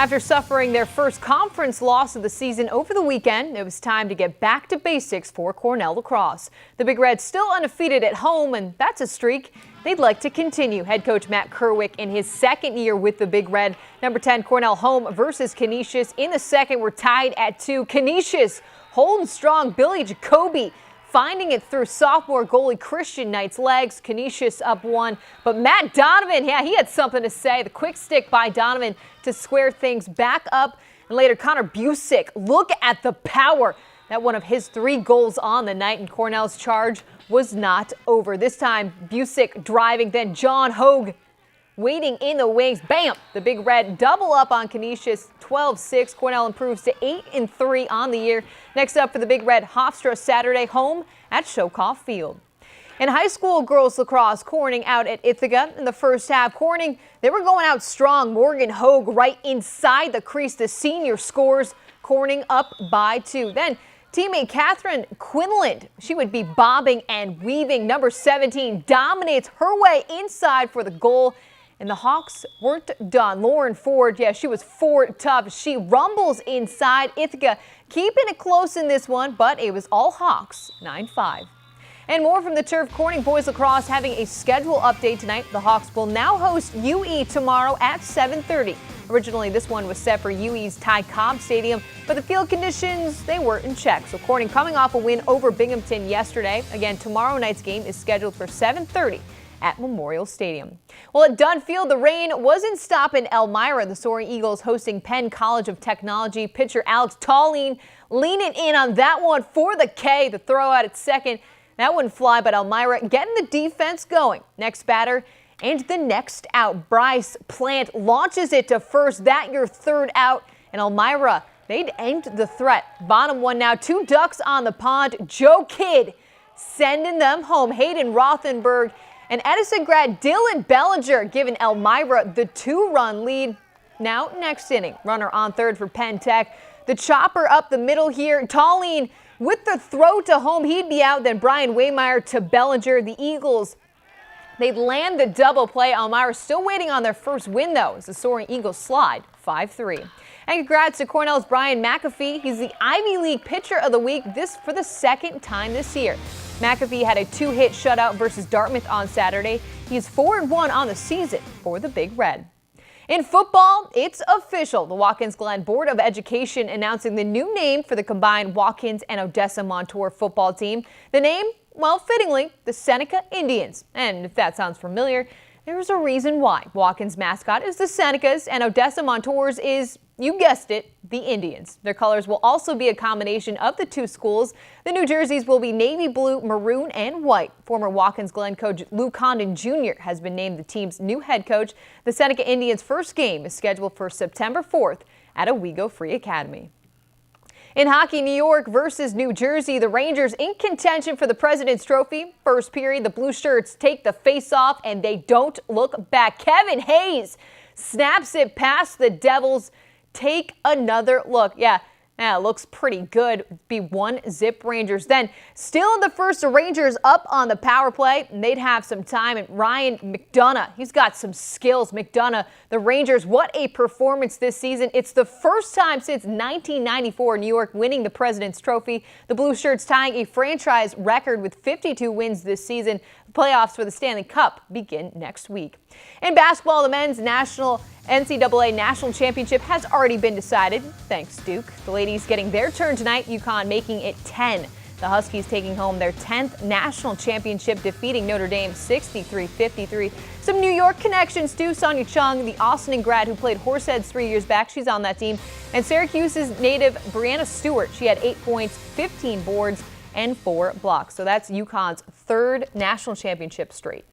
After suffering their first conference loss of the season over the weekend, it was time to get back to basics for Cornell Lacrosse. The Big Reds still undefeated at home, and that's a streak they'd like to continue. Head coach Matt Kerwick in his second year with the Big Red. Number 10 Cornell home versus Canisius. In the second, we're tied at 2. Canisius holding strong. Billy Jacoby finding it through sophomore goalie Christian Knight's legs. Canisius up 1. But Matt Donovan, yeah, he had something to say. The quick stick by Donovan to square things back up. And later, Connor Busick, look at the power. That one of his 3 goals on the night, and Cornell's charge was not over. This time, Busick driving, then John Hogue waiting in the wings. Bam! The Big Red double up on Canisius, 12-6. Cornell improves to 8-3 on the year. Next up for the Big Red, Hofstra Saturday home at Shokoff Field. In high school girls lacrosse, Corning out at Ithaca in the first half. Corning, they were going out strong. Morgan Hogue right inside the crease. The senior scores. Corning up by 2. Then teammate Catherine Quinlan, she would be bobbing and weaving. Number 17 dominates her way inside for the goal. And the Hawks weren't done. Lauren Ford, yeah, she was Ford tough. She rumbles inside. Ithaca keeping it close in this one, but it was all Hawks, 9-5. And more from the turf. Corning boys lacrosse having a schedule update tonight. The Hawks will now host UE tomorrow at 7:30. Originally, this one was set for UE's Ty Cobb Stadium, but the field conditions, they weren't in check. So Corning coming off a win over Binghamton yesterday. Again, tomorrow night's game is scheduled for 7:30 at Memorial Stadium. Well, at Dunfield, the rain wasn't stopping Elmira. The Soaring Eagles hosting Penn College of Technology. Pitcher Alex Tallene leaning in on that one for the K. The throw out at second. That wouldn't fly, but Elmira getting the defense going. Next batter and the next out. Bryce Plant launches it to first. That your third out. And Elmira, they'd aimed the threat. Bottom one now. 2 ducks on the pond. Joe Kidd sending them home. Hayden Rothenberg and Edison grad Dylan Bellinger giving Elmira the 2-run lead. Now next inning. Runner on third for Penn Tech. The chopper up the middle here. Tallene with the throw to home, he'd be out. Then Brian Waymeyer to Bellinger. The Eagles, they'd land the double play. Elmira still waiting on their first win, though, as the Soaring Eagles slide 5-3. And congrats to Cornell's Brian McAfee. He's the Ivy League Pitcher of the Week for the second time this year. McAfee had a 2-hit shutout versus Dartmouth on Saturday. He's 4-1 on the season for the Big Red. In football, it's official. The Watkins Glen Board of Education announcing the new name for the combined Watkins and Odessa Montour football team. The name, well, fittingly, the Seneca Indians. And if that sounds familiar, there's a reason why. Watkins' mascot is the Senecas and Odessa Montours is, you guessed it, the Indians. Their colors will also be a combination of the 2 schools. The new jerseys will be navy blue, maroon, and white. Former Watkins Glen coach Lou Condon Jr. has been named the team's new head coach. The Seneca Indians' first game is scheduled for September 4th at Owego Free Academy. In hockey, New York versus New Jersey. The Rangers in contention for the President's Trophy. First period, the Blue Shirts take the face-off, and they don't look back. Kevin Hayes snaps it past the Devils. Take another look. Yeah, it looks pretty good. Be 1-0 Rangers. Then, still in the first, the Rangers up on the power play, and they'd have some time. And Ryan McDonough, he's got some skills. McDonough, the Rangers, what a performance this season. It's the first time since 1994 New York winning the President's Trophy. The Blue Shirts tying a franchise record with 52 wins this season. The playoffs for the Stanley Cup begin next week. In basketball, the men's NCAA National Championship has already been decided. Thanks, Duke. The ladies getting their turn tonight, UConn making it 10. The Huskies taking home their 10th national championship, defeating Notre Dame 63-53. Some New York connections too. Sonia Chung, the Austin grad who played Horseheads 3 years back, she's on that team. And Syracuse's native Brianna Stewart, she had 8 points, 15 boards, and 4 blocks. So that's UConn's 3rd national championship straight.